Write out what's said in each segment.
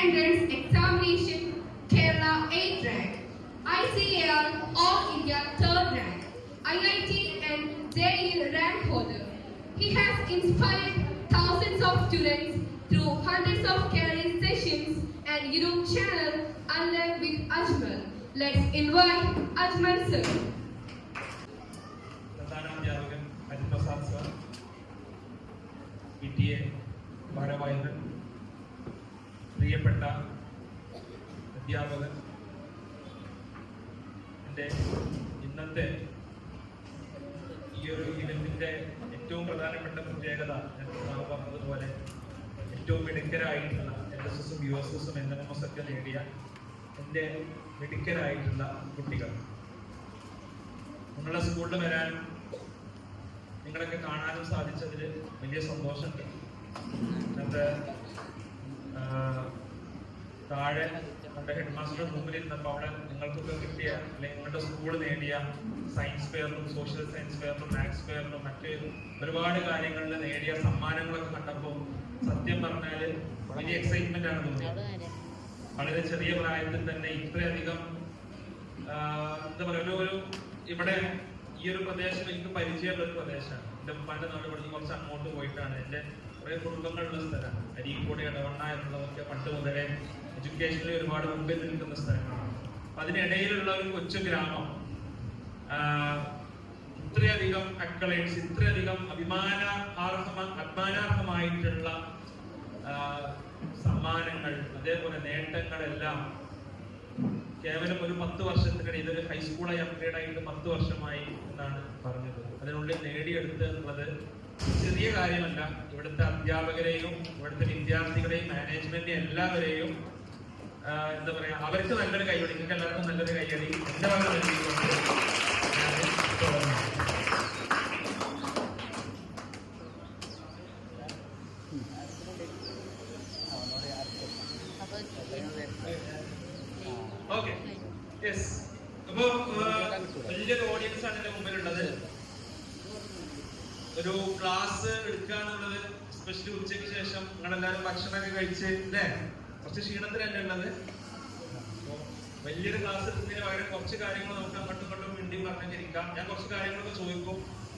Entrance Examination Kerala 8th rank, ICAR All India 3rd rank, IIT and JEE rank holder. He has inspired thousands of students through hundreds of career sessions and YouTube channel Unlearn with Ajmal. Let's invite Ajmal sir. പ്രധാനാധ്യാപകൻ Hariprasad sir, PTA ഭാരവാഹികൾ, പ്രിയപ്പെട്ട അധ്യാപകൻ, എൻ്റെ ഇന്നത്തെ ഈ ഒരു ഇവന്റിന്റെ ഏറ്റവും പ്രധാനപ്പെട്ട പ്രത്യേകത ഞാൻ പറഞ്ഞതുപോലെ ഏറ്റവും മിടുക്കരായിട്ടുള്ള LSSും USSും NMS ഒക്കെ നേടിയ എൻ്റെ മിടുക്കരായിട്ടുള്ള കുട്ടികൾ, നിങ്ങളുടെ സ്കൂളിൽ വരാനും നിങ്ങളൊക്കെ കാണാനും സാധിച്ചതിൽ വലിയ സന്തോഷമുണ്ട്. അത് താഴെ നമ്മുടെ ഹെഡ് മാസ്റ്ററുടെ മുമ്പിൽ ഇരുന്നപ്പോൾ അവിടെ നിങ്ങൾക്കൊക്കെ കിട്ടിയ അല്ലെങ്കിൽ നിങ്ങളുടെ സ്കൂൾ നേടിയ സയൻസ് ഫെയറിലും സോഷ്യൽ സയൻസ് ഫെയറിലും മാത്സ് ഫെയറിലും മറ്റ് ഒരുപാട് കാര്യങ്ങളിൽ നേടിയ സമ്മാനങ്ങളൊക്കെ കണ്ടപ്പോൾ സത്യം പറഞ്ഞാൽ വലിയ എക്സൈറ്റ്മെന്റ് ആണ് തോന്നിയത്. വളരെ ചെറിയ പ്രായത്തിൽ തന്നെ ഇത്രയധികം എന്താ പറയുക, ഒരു ഇവിടെ ഈ ഒരു പ്രദേശം എനിക്ക് പരിചയമുള്ള ഒരു പ്രദേശമാണ്. എൻ്റെ ഉപ്പാന്റെ നാട് ഇവിടുന്ന് കുറച്ച് അങ്ങോട്ട് പോയിട്ടാണ്. എൻ്റെ കുറെ കുടുംബങ്ങളുള്ള സ്ഥലമാണ്. അരീക്കോട്, ഇടവണ്ണ എന്നുള്ളതൊക്കെ പണ്ട് മുതലേ എഡ്യൂക്കേഷനിൽ ഒരുപാട് മുമ്പിൽ നിൽക്കുന്ന സ്ഥലങ്ങളാണ്. അപ്പൊ അതിനിടയിലുള്ള ഒരു കൊച്ചു ഗ്രാമം ഇത്രയധികം അക്കളേറ്റ്സ്, ഇത്രയധികം അഭിമാനാർഹമായിട്ടുള്ള സമ്മാനങ്ങൾ, അതേപോലെ നേട്ടങ്ങളെല്ലാം കേവലം ഒരു 10 വർഷത്തിനിടയിൽ, ഇതൊരു ഹൈസ്കൂളായി അപ്ഗ്രേഡ് ആയിട്ട് 10 വർഷമായി എന്നാണ് പറഞ്ഞത്. അതിനുള്ളിൽ നേടിയെടുത്ത് എന്നുള്ളത് ചെറിയ കാര്യമല്ല. ഇവിടുത്തെ അധ്യാപകരെയും ഇവിടുത്തെ വിദ്യാർത്ഥികളെയും മാനേജ്മെന്റിനെ എല്ലാവരെയും എന്താ പറയാ, അവർക്ക് നല്ലൊരു കൈയടി, നിങ്ങൾക്ക് എല്ലാവർക്കും നല്ലൊരു കൈയടി എന്റെ ഭാഗത്ത് നൽകിക്കൊണ്ട് ഓക്കെ. യെസ്, അപ്പോ വലിയൊരു ഓഡിയൻസ് ആണ് എന്റെ മുമ്പിലുള്ളത്. ഒരു ക്ലാസ് എടുക്കുക എന്നുള്ളത്, സ്പെഷ്യലി ഉച്ചയ്ക്ക് ശേഷം നിങ്ങളെല്ലാവരും ഭക്ഷണമൊക്കെ കഴിച്ച് അല്ലേ, കുറച്ച് ക്ഷീണത്തിലല്ലേ ഉള്ളത്. വലിയൊരു ക്ലാസ് എടുക്കുന്നതിന് പകരം കുറച്ച് കാര്യങ്ങൾ നമുക്ക് അങ്ങോട്ടും ഇങ്ങോട്ടും വേണ്ടി പറഞ്ഞിരിക്കാം. ഞാൻ കുറച്ച് കാര്യങ്ങളൊക്കെ ചോദിക്കും,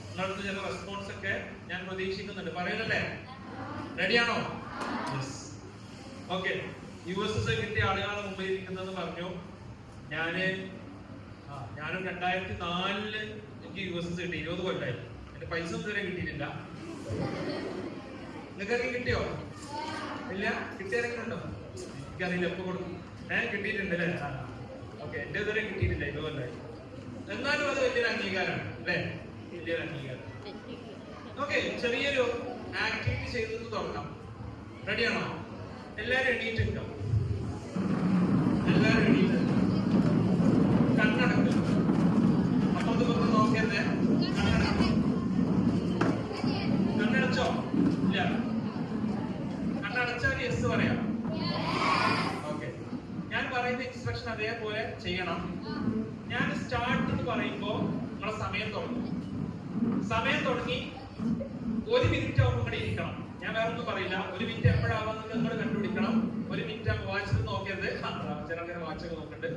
നിങ്ങളടുത്ത് ചില റെസ്പോൺസ് ഒക്കെ ഞാൻ പ്രതീക്ഷിക്കുന്നുണ്ട്. പറയുന്നല്ലേ, റെഡിയാണോ? Yes, okay. USS കിട്ടിയ ആളുകളാണ് മുമ്പിൽ ഇരിക്കുന്നതെന്ന് പറഞ്ഞു. ഞാനും 2004 എനിക്ക് USS കിട്ടി. 20 കൊല്ലമായി. എന്റെ പൈസ ഒന്നും ഇതുവരെ കിട്ടിയിട്ടില്ല. നിങ്ങൾക്കൊക്കെ കിട്ടിയോ? ഇല്ല, കിട്ടിയാരെങ്കിലുണ്ടോ? എനിക്കറിയില്ല, എപ്പോ കൊടുക്കും. കിട്ടിയിട്ടുണ്ട് അല്ലേ? ഓക്കെ, എന്റെ ഇതുവരെ കിട്ടിയിട്ടില്ല. 20 കൊല്ലമായി. എന്നാലും അത് വലിയൊരു അംഗീകാരമാണ് അല്ലേ? വലിയൊരു അംഗീകാരം. ഓക്കെ, ചെറിയൊരു ആക്ടിവിറ്റി ചെയ്തത് തുടങ്ങാം. റെഡിയാണോ? എല്ലാരും എണീറ്റുണ്ടോ? എല്ലാരും എണീറ്റ് കണ്ണടക്കും. അപ്പുറത്ത് പുറത്ത് നോക്കരുത്. കണ്ണടച്ചോ? ഇല്ല. കണ്ണടച്ചാൽ യെസ് പറയാം. ഓക്കെ, ഞാൻ പറയുന്ന ഇൻസ്ട്രക്ഷൻ അതേപോലെ ചെയ്യണം. ഞാൻ സ്റ്റാർട്ട് എന്ന് പറയുമ്പോ നിങ്ങളെ സമയം തുടങ്ങും. സമയം തുടങ്ങി 1 മിനിറ്റ് ആവുമ്പോൾ ഇവിടെ ഇരിക്കണം. ഞാൻ വേറെ ഒന്നും പറയില്ല. 1 മിനിറ്റ് എപ്പോഴാവാന്ന് നിങ്ങൾ കണ്ടുപിടിക്കണം. 1 മിനിറ്റ് ആകുമ്പോൾ വാച്ച് നോക്കരുത്. ചിലങ്ങനെ വാച്ചൊക്കെ നോക്കണ്ട്.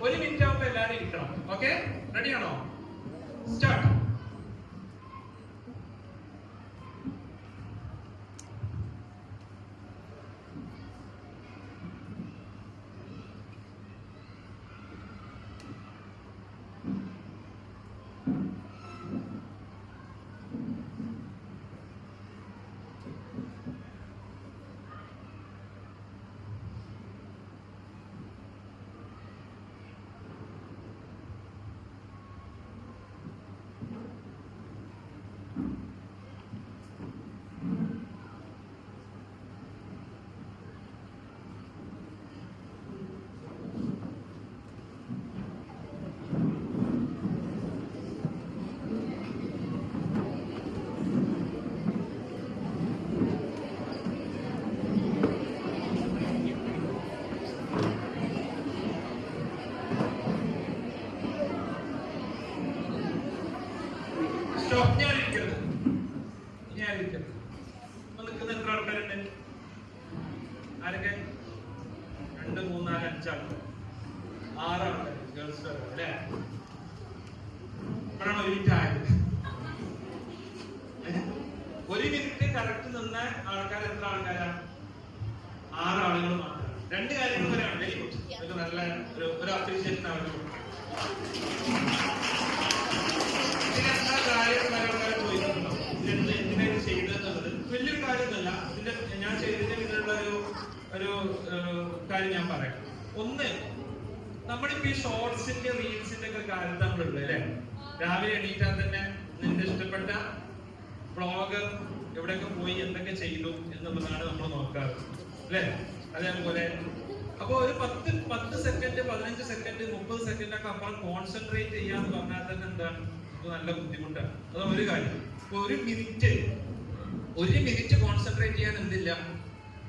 1 മിനിറ്റ് ആകുമ്പോൾ എല്ലാവരും ഇരിക്കണം. ഓക്കെ, റെഡിയാണോ? സ്റ്റാർട്ട്. 2, 3, 4, 5 ആൾക്കാർ, 6 ആൾക്കാർ ഗേൾസ് അല്ലേ? ഇപ്പോഴാണ് 1 മിനിറ്റ് ആയത്. 1 മിനിറ്റ് കറക്റ്റ് നിന്ന ആൾക്കാർ എത്ര ആൾക്കാരാ? 6 ആളുകൾ മാത്രം. 2 കാര്യങ്ങൾ വരെയാണ്. Very good. ഇത് നല്ല ഒരു അപ്രീഷിയേഷൻ അവർക്ക് കൊടുക്കും. ഇതിന് എന്താ കാര്യം ചോദിക്കുന്നുണ്ടോ? ഇതിന് എന്തിനാണ് ചെയ്തതെന്നുള്ളത് വലിയൊരു കാര്യമൊന്നുമല്ല. ഇതിന്റെ ഞാൻ ചെയ്തതിന്റെ ഇതിലുള്ള ഒരു കാര്യം ഞാൻ പറയാം. ഒന്ന്, നമ്മളിപ്പോ ഈ ഷോർട്സിന്റെ റീൽസിന്റെ ഒക്കെ കാലത്ത് നമ്മളുള്ളത് അല്ലെ? രാവിലെ എണീറ്റാൽ തന്നെ നിന്റെ ഇഷ്ടപ്പെട്ട ബ്ലോഗർ എവിടെയൊക്കെ പോയി എന്തൊക്കെ ചെയ്തു എന്നുള്ളതാണ് നമ്മൾ നോക്കാറ് അല്ലെ? അതേപോലെ അപ്പൊ ഒരു 10 സെക്കൻഡ് 15 സെക്കൻഡ് 30 സെക്കൻഡ് ഒക്കെ അപ്പുറം കോൺസെൻട്രേറ്റ് ചെയ്യാന്ന് പറഞ്ഞാൽ തന്നെ എന്താണ് നല്ല ബുദ്ധിമുട്ടാണ്. അത് ഒരു കാര്യം. ഇപ്പൊ 1 മിനിറ്റ് കോൺസെൻട്രേറ്റ് ചെയ്യാൻ എന്തില്ല,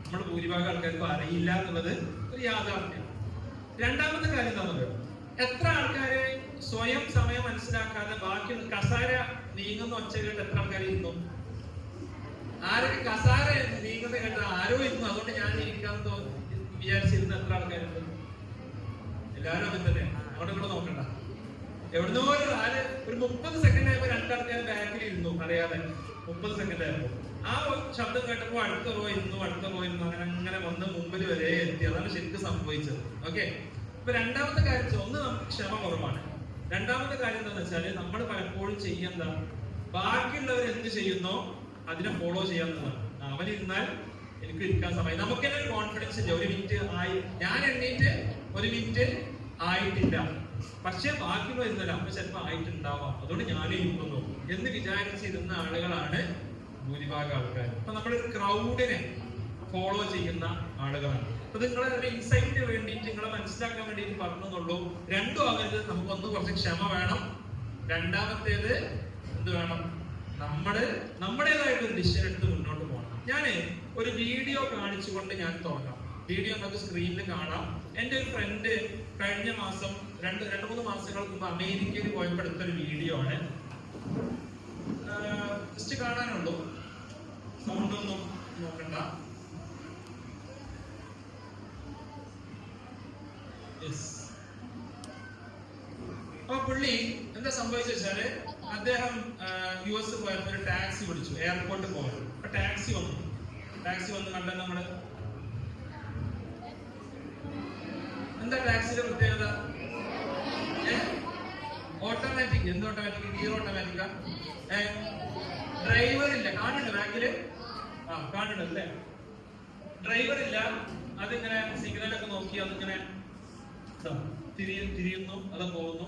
നമ്മൾ ഭൂരിഭാഗം ആൾക്കാർക്ക് അറിയില്ല എന്നുള്ളത് ഒരു യാഥാർത്ഥ്യം. രണ്ടാമത്തെ കാര്യം എന്താ പറയുക, എത്ര ആൾക്കാര് സ്വയം സമയം മനസ്സിലാക്കാതെ ബാക്കി കസാര നീങ്ങുന്ന ഒച്ച കേട്ട് എത്ര ആൾക്കാർ ഇരുന്നു? ആരൊക്കെ കസാര നീങ്ങുന്ന കേട്ട് ആരോ ഇരുന്നു, അതുകൊണ്ട് ഞാൻ ഇരിക്കാന്ന് വിചാരിച്ചിരുന്ന എത്ര ആൾക്കാരുണ്ട്? എല്ലാവരും അങ്ങനെ തന്നെ. അവിടെ കൂടെ നോക്കണ്ട. എവിടുന്നോ ഒരു 30 സെക്കൻഡ് ആയപ്പോ 2 ആൾക്കാർ ബാക്കിൽ ഇരുന്നു അറിയാതെ. 30 സെക്കൻഡ് ആയപ്പോ ആ ശബ്ദം കേട്ടപ്പോ അടുത്ത റോ ഇരുന്നു അങ്ങനെ വന്ന് മുമ്പിൽ വരെ എത്തി. അതാണ് ശരിക്കും സംഭവിച്ചത്. ഓക്കെ. ഇപ്പൊ രണ്ടാമത്തെ കാര്യം, ഒന്ന് നമുക്ക് ക്ഷമ കുറവാണ്. രണ്ടാമത്തെ കാര്യം എന്താണെന്ന് വെച്ചാല് നമ്മൾ പലപ്പോഴും ചെയ്യുന്ന ബാക്കിയുള്ളവർ എന്ത് ചെയ്യുന്നോ അതിനെ ഫോളോ ചെയ്യാവുന്നതാണ്. അവനിരുന്നാൽ എനിക്ക് ഇരിക്കാൻ സമയം, നമുക്ക് തന്നെ ഒരു കോൺഫിഡൻസ് ഇല്ല. 1 മിനിറ്റ് ആയി, ഞാൻ എണ്ണീറ്റ് 1 മിനിറ്റ് ആയിട്ടില്ല, പക്ഷെ ബാക്കിയുള്ള ഇരുന്നല്ല അപ്പൊ ചിലപ്പോ ആയിട്ടുണ്ടാവാം, അതുകൊണ്ട് ഞാനേ ഇരിക്കുന്നു എന്ന് വിചാരിച്ചിരുന്ന ആളുകളാണ് ഭൂരിഭാഗം ആൾക്കാർ. അപ്പൊ നമ്മളൊരു ക്രൗഡിനെ ഫോളോ ചെയ്യുന്ന ആളുകളാണ്. അപ്പൊ നിങ്ങളെ ഒരു ഇൻസൈറ്റിന് വേണ്ടിയിട്ട് നിങ്ങളെ മനസ്സിലാക്കാൻ വേണ്ടിയിട്ട് പറഞ്ഞെന്നുള്ളൂ. രണ്ടും ആകരുത്. നമുക്കൊന്ന് കുറച്ച് ക്ഷമ വേണം. രണ്ടാമത്തേത് എന്ത് വേണം, നമ്മുടേതായിട്ടൊരു ഡിസിഷൻ എടുത്ത് മുന്നോട്ട് പോകണം. ഞാൻ ഒരു വീഡിയോ കാണിച്ചുകൊണ്ട് ഞാൻ തുടങ്ങാം. വീഡിയോ നമുക്ക് സ്ക്രീനിൽ കാണാം. എൻ്റെ ഒരു ഫ്രണ്ട് കഴിഞ്ഞ മാസം 2-3 മാസങ്ങൾക്ക് മുമ്പ് അമേരിക്കയിൽ പോയപ്പോൾ എടുത്തൊരു വീഡിയോ ആണ്. ജസ്റ്റ് കാണാനുള്ളൂ, സൗണ്ട് ഒന്നും നോക്കണ്ട. അപ്പൊ പുള്ളി എന്താ സംഭവിച്ചു വെച്ചാല്, അദ്ദേഹം US പോയപ്പോ ഒരു ടാക്സി പിടിച്ചു, എയർപോർട്ടിൽ പോയത്. അപ്പൊ ടാക്സി വന്ന് കണ്ട നമ്മള് എന്താ ടാക്സിയുടെ പ്രത്യേകത? ഓട്ടോമാറ്റിക്. എന്ത് ഓട്ടോമാറ്റിക്? ഗിയർ ഓട്ടോമാറ്റിക്കാ? ഡ്രൈവർ ഇല്ല. കാണുന്നുണ്ട് ബാക്കില്? കാണുന്നുണ്ട് അല്ലേ? ഡ്രൈവർ ഇല്ല. അതിങ്ങനെ സിഗ്നലൊക്കെ നോക്കി അതിങ്ങനെ തിരിയുന്നു, അത് പോകുന്നു.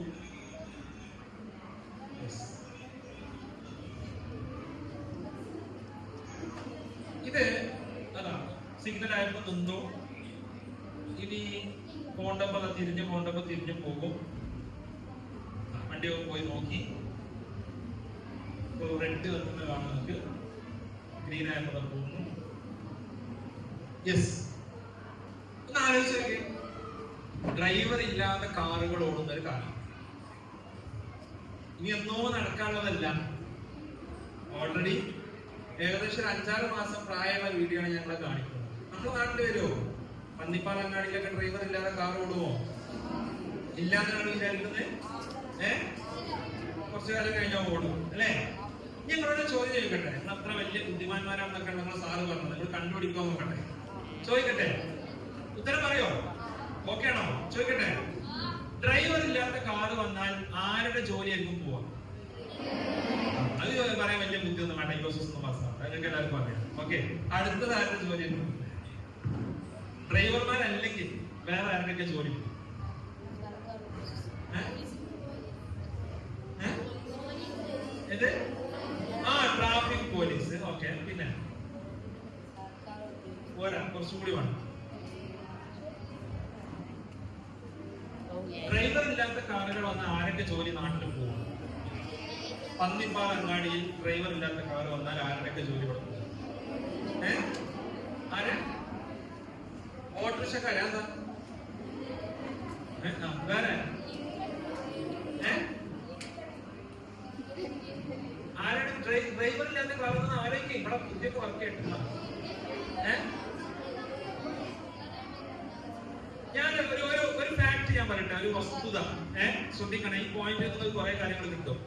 ഇത് അതാ സിഗ്നൽ ആയപ്പോ നിന്നു. ഇനി പോണ്ടപ്പോ തിരിഞ്ഞു പോകും. വണ്ടി പോയി നോക്കി, റെഡ് വന്നത് കാണാൻ നമുക്ക്, ഗ്രീൻ ആയപ്പോ പോകുന്നു. യെസ്. ഒന്ന് ആലോചിച്ച് നോക്കി, ഡ്രൈവർ ഇല്ലാതെ കാറുകൾ ഓടുന്ന ഒരു കാലം ഇനി എന്നോ നടക്കാനുള്ളതല്ല. ഓൾറെഡി ഏകദേശം 5-6 മാസം പ്രായമുള്ള വീഡിയോ ആണ് ഞങ്ങളെ കാണിക്കുന്നത്. നമ്മുടെ നാട്ടിൽ വരുമോ? പന്നിപ്പാലങ്ങാടിയിലൊക്കെ ഡ്രൈവർ ഇല്ലാതെ കാർ ഓടുമോ? ഇല്ലാന്നാണ് വിചാരിക്കുന്നത്. കുറച്ചു കാലം കഴിഞ്ഞാൽ ഓടും അല്ലേ? ഞങ്ങളോട് ചോദ്യം ചോദിക്കട്ടെ, നിങ്ങൾ അത്ര വലിയ ബുദ്ധിമാന്മാരാണെന്നൊക്കെ നിങ്ങൾ സാറ് പറഞ്ഞത്, നിങ്ങൾ കണ്ടുപിടിക്കാൻ നോക്കട്ടെ. ചോദിക്കട്ടെ, ഉത്തരം പറയോ? ഓക്കെ ആണോ? ചോദിക്കട്ടെ, ഡ്രൈവർ ഇല്ലാത്ത കാറ് വന്നാൽ ആരുടെ ജോലിയായിരിക്കും പോവാ? അത് പറയാൻ വലിയ ബുദ്ധിയൊന്നും വേണ്ട. ഇക്കോസിസ്റ്റം പാസ്സാണ്, അതൊക്കെ എല്ലാവർക്കും അറിയാം. ഓക്കെ. അടുത്തത് ആരുടെ ജോലിയായിരിക്കും? ഡ്രൈവർമാരല്ലെങ്കിൽ വേറെ ആരുടെയൊക്കെ ജോലി? Traffic police. ഓക്കെ. പിന്നെ കുറച്ചുകൂടി വേണം. ഡ്രൈവർ ഇല്ലാത്ത കാറുകൾ വന്ന ആരൊക്കെ ജോലി നാട്ടിൽ പോകും? പന്നിപ്പാലങ്ങാടിയിൽ ഡ്രൈവർ ഇല്ലാത്ത കാർ വന്നാൽ ആരുടെയൊക്കെ ജോലി കൊടുക്കും? ആര്? ഓട്ടോറിക്ഷക്കാരാ? വേറെ ആരാണ് ഡ്രൈവർ ഇല്ലാത്ത കാർ വന്ന ആരൊക്കെ ഇവിടെ പുതിയൊക്കെ വർക്ക് ചെയ്തിട്ടുള്ള? ഫാക്ട് ഞാൻ പറയട്ടെ, ഒരു വസ്തുത. ശ്രദ്ധിക്കണം, ഈ പോയിന്റ് നിങ്ങൾക്ക് കുറെ കാര്യങ്ങൾ കിട്ടും.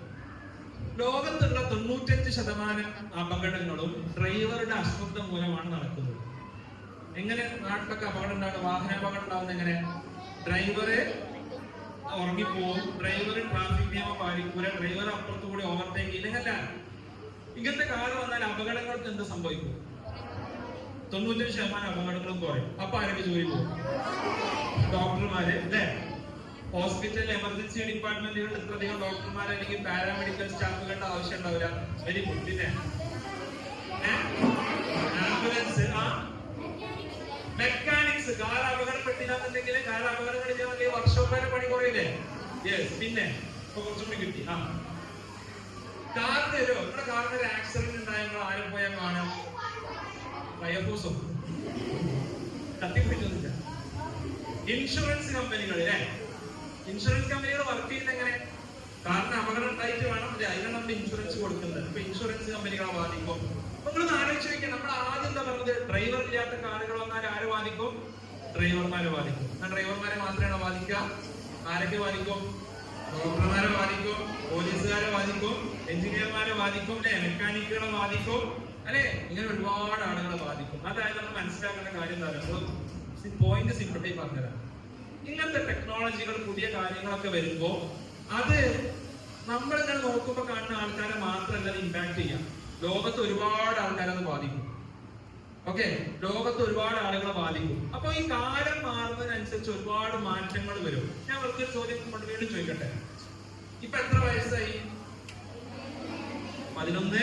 ലോകത്തുള്ള 95% അപകടങ്ങളും ഡ്രൈവറുടെ അശ്രദ്ധ മൂലമാണ് നടക്കുന്നത്. എങ്ങനെ നാട്ടിലൊക്കെ അപകടം ഉണ്ടാകും? വാഹനാപകടം ഉണ്ടാകുന്നത് എങ്ങനെ? ഡ്രൈവറ് ഉറങ്ങിപ്പോവും, ഡ്രൈവർ ട്രാഫിക് നിയമം പാലിക്കൂല, ഡ്രൈവർ അപ്പുറത്തുകൂടി ഓവർടേക്ക് ചെയ്യില്ല. ഇങ്ങനത്തെ കാലം വന്നാൽ അപകടങ്ങൾക്ക് എന്ത് സംഭവിക്കും? 95% അപകടങ്ങളും കുറയും. അപ്പൊ ആരൊക്കെ ജോലി പോകും? ഡോക്ടർമാര് അല്ലേ? ഹോസ്പിറ്റൽ എമർജൻസി ഡിപ്പാർട്ട്മെന്റുകളിൽ ഇത്രയധികം ഡോക്ടർമാർ അല്ലെങ്കിൽ പാരാമെഡിക്കൽ സ്റ്റാഫുകളുടെ ആവശ്യം ഉണ്ടാവില്ല. Very good. പിന്നെ ആംബുലൻസ്, മെക്കാനിക്സ്, കാർ അപകടപ്പെട്ടില്ലാന്നുണ്ടെങ്കിൽ കാർ അപകടങ്ങളില്ലെങ്കിൽ വർക്ക്ഷോപ്പിലെ പണി കുറയില്ലേ? യെസ്. പിന്നെ ഇപ്പൊ കുറച്ചുകൂടി കിട്ടി. കാറിന് നിങ്ങളുടെ കാറിന് ഒരു ആക്സിഡന്റ് ഉണ്ടായെങ്കിൽ ആരും പോയാൽ കാണാം? ഫയർഫോഴ്സോ? കത്തിപ്പിടിക്കുന്നില്ല. ഇൻഷുറൻസ് കമ്പനികളിലെ ഇൻഷുറൻസ് കമ്പനികൾ വർക്ക് ചെയ്യുന്ന എങ്ങനെ? കാരണം അപകടം ഉണ്ടായിട്ട് വേണം അതിനാണ് നമ്മൾ ഇൻഷുറൻസ് കൊടുക്കുന്നത്. ഇപ്പൊ ഇൻഷുറൻസ് കമ്പനികളെ ബാധിക്കും. നമ്മളൊന്ന് ആലോചിച്ച് നോക്കിയാൽ, നമ്മൾ ആദ്യം എന്താ പറഞ്ഞത്? ഡ്രൈവർ ഇല്ലാത്ത കാറുകൾ വന്നാൽ ആര് ബാധിക്കും? ഡ്രൈവർമാരെ ബാധിക്കും. ഡ്രൈവർമാരെ മാത്രമാണ് ബാധിക്കുക. ആരൊക്കെ ബാധിക്കും? ഡോക്ടർമാരെ ബാധിക്കും, പോലീസുകാരെ ബാധിക്കും, എഞ്ചിനീയർമാരെ ബാധിക്കും, അല്ലെ? മെക്കാനിക്കുകളെ ബാധിക്കും, അല്ലെ? ഇങ്ങനെ ഒരുപാട് ആളുകളെ ബാധിക്കും. അതായത് നമ്മൾ മനസ്സിലാക്കേണ്ട കാര്യം എന്താ പറയുക? പോയിന്റ് സിമ്പിളായി പറഞ്ഞുതരാം. ഇങ്ങനത്തെ ടെക്നോളജികൾ, പുതിയ കാര്യങ്ങളൊക്കെ വരുമ്പോ അത് നമ്മളിങ്ങനെ നോക്കുമ്പോ കാണുന്ന ആൾക്കാരെ മാത്രമല്ല അത് ഇമ്പാക്ട് ചെയ്യാം. ലോകത്ത് ഒരുപാട് ആൾക്കാരെ അത് ബാധിക്കും. ഓക്കെ, ലോകത്ത് ഒരുപാട് ആളുകളെ ബാധിക്കും. അപ്പൊ ഈ കാലം മാറുന്നതിനനുസരിച്ച് ഒരുപാട് മാറ്റങ്ങൾ വരും. ഞാൻ വെറുതെ ചോദ്യം കൊണ്ട് വീണ്ടും ചോദിക്കട്ടെ, ഇപ്പൊ എത്ര വയസ്സായി? 11,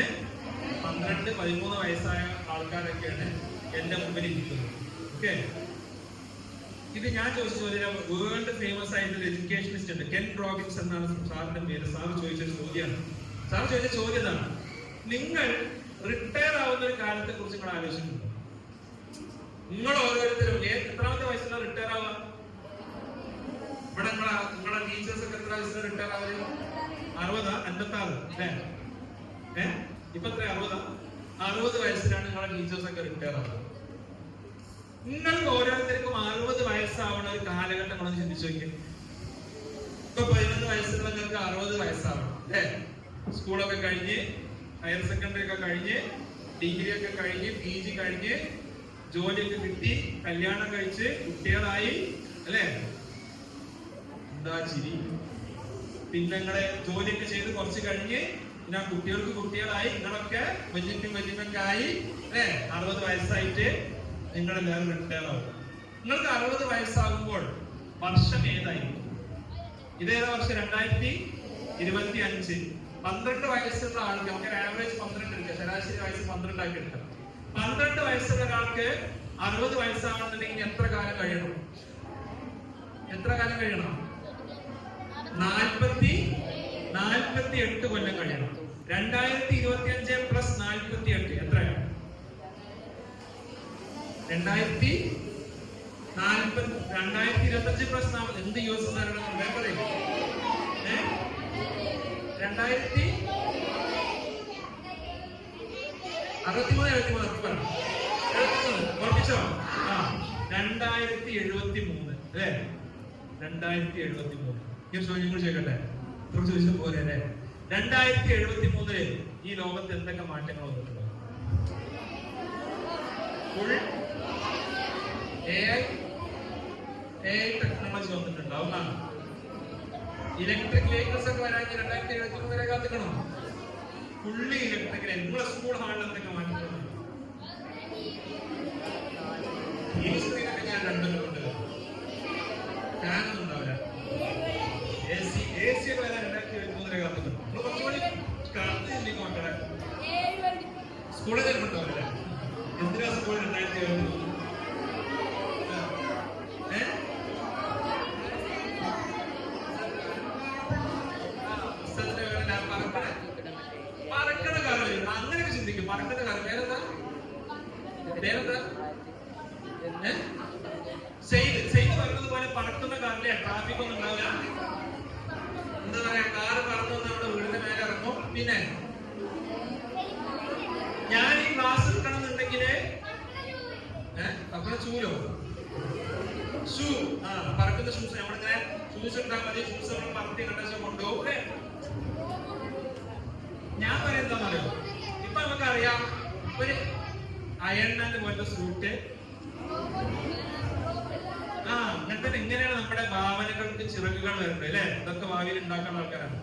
12, 13 വയസ്സായ ആൾക്കാരൊക്കെയാണ് എന്റെ മുമ്പിൽ ഇരിക്കുന്നത്. ഓക്കെ, ഇത് ഞാൻ ചോദിച്ച ചോദ്യം വേൾഡ് ഫേമസ് ആയിട്ടുള്ള എഡ്യൂക്കേഷനിസ്റ്റ് ഉണ്ട്, കെൻ റോബിൻസ് എന്നാണ് സാറിന്റെ പേര്. സാർ ചോദിച്ച ചോദ്യമാണ്. സാർ ചോദിച്ച ചോദ്യം ഇതാണ്: നിങ്ങൾ റിട്ടയർ ആവുന്ന ഒരു കാലത്തെ കുറിച്ച് നിങ്ങൾ ആലോചിച്ചിട്ടുണ്ടോ? നിങ്ങൾ ഓരോരുത്തരും എത്രാമത്തെ വയസ്സിലാണ് റിട്ടയർ ആവുക? ഇവിടെ നിങ്ങളെ ടീച്ചേഴ്സ് ഒക്കെ എത്ര വയസ്സിലാണ് റിട്ടയർ ആവുക? 60, 56 അല്ലേ? ഇപ്പൊ എത്ര? 60 വയസ്സിലാണ് നിങ്ങളെ ടീച്ചേഴ്സ് ഒക്കെ റിട്ടയർ ആവുക. നിങ്ങൾക്ക് ഓരോരുത്തർക്കും 60 വയസ്സാവണ ഒരു കാലഘട്ടം നമ്മളൊന്ന് ചിന്തിച്ചു നോക്കിയാൽ. ഇപ്പൊ 11 വയസ്സുള്ള നിങ്ങൾക്ക് 60 വയസ്സാവണം അല്ലേ? സ്കൂളൊക്കെ കഴിഞ്ഞ്, ഹയർ സെക്കൻഡറി ഒക്കെ കഴിഞ്ഞ്, ഡിഗ്രി ഒക്കെ കഴിഞ്ഞ്, PG കഴിഞ്ഞ്, ജോലിയൊക്കെ കിട്ടി, കല്യാണം കഴിച്ച്, കുട്ടികളായി, അല്ലേ? എന്താ ചിരി? പിന്നെ നിങ്ങളെ ജോലിയൊക്കെ ചെയ്ത് കുറച്ച് കഴിഞ്ഞ് പിന്നെ കുട്ടികൾക്ക് കുട്ടികളായി, നിങ്ങളൊക്കെ വലിയൊക്കെ ആയി, അല്ലേ? 60 വയസ്സായിട്ട് നിങ്ങളെല്ലാവരും റിട്ടയർ ആവും. നിങ്ങൾക്ക് 60 വയസ്സാകുമ്പോൾ വർഷം ഏതായിരിക്കും? ഇതേതാ വർഷം? 2025. 12 വയസ്സുള്ള ആൾക്ക്, നമുക്ക് ആവറേജ് 12 എടുക്കാം, ശരാശരി വയസ്സ് 12 ആക്കി എടുക്കാം. 12 വയസ്സുള്ള ഒരാൾക്ക് 60 വയസ്സാണെന്നുണ്ടെങ്കിൽ എത്ര കാലം കഴിയണം? എത്ര കാലം കഴിയണം? 48 കൊല്ലം കഴിയണം. 2025 പ്ലസ് 48 എത്രയാണ്? 2025 പ്ലസ് 40. എന്ത് യൂസ്? 2063 ഉറപ്പിച്ചോ? 2073 അല്ലേ? 2073. ഈ ചോദ്യം നിങ്ങൾ ചോദിക്കട്ടെ, ഇത്ര ചോദിച്ചാൽ പോലെ അല്ലേ? 2073 ഈ ലോകത്ത് എന്തൊക്കെ മാറ്റങ്ങൾ വന്നിട്ടുണ്ടോ? ഫുൾ AI ടെക്നോളജി വന്നിട്ടുണ്ടാവും. ഇലക്ട്രിക് വെഹിക്കിൾസ് ഒക്കെ വരാൻ 2073 വരെ കാത്തിക്കണോ? Fully electric. നിങ്ങളെ സ്കൂൾ ഹാളിൽ എന്തൊക്കെ മാറ്റങ്ങളുണ്ട്? ഈ സ്ക്രീനൊക്കെ ഞാൻ കണ്ടിട്ടുണ്ട്. ഫാനൊന്നും ഉണ്ടാവില്ല. AC ഒക്കെ വരാൻ 2073 വരെ കാത്തിക്കണം. നമ്മൾ കുറച്ചുകൂടി കാത്തില്ലെങ്കിൽ മക്കളെ സ്കൂളിൽ ഉണ്ടാവില്ല. എന്തിനാ സ്കൂൾ 2073? പറക്കണ കാലം അങ്ങനെയൊക്കെ ചിന്തിക്കും. പറക്കണ കാലം പേരെന്താ? സെയ്ത് പറഞ്ഞത് പോലെ പറക്കുന്ന കാറിലെ ട്രാഫിക് ഒന്നും ഉണ്ടാവില്ല. എന്താ പറയാ, കാറ് പറന്നു വന്ന് നമ്മുടെ വീടിന്റെ മേലെ ഇറങ്ങും. പിന്നെ ഞാൻ ഈ ക്ലാസ് എടുക്കണം എന്നുണ്ടെങ്കില് ചൂലോ ഷൂ, പറക്കുന്ന ഷൂസ്. നമ്മളിങ്ങനെ ഷൂസ് ഇട്ടാൽ മതി, ഷൂസ് നമ്മൾ പറത്തി കണ്ടാൽ കൊണ്ടുപോകും. ഞാൻ പറയുന്നറിയോ, ഇപ്പൊ നമുക്കറിയാം ഒരു അയൺമാൻ പോലത്തെ സൂട്ട്. അങ്ങനത്തെ ഇങ്ങനെയാണ് നമ്മുടെ ഭാവനകൾക്ക് ചിറകുകൾ വരുന്നത് അല്ലെ. ഇതൊക്കെ ഭാവിയിൽ ഉണ്ടാക്കുന്ന ആൾക്കാരാണ്.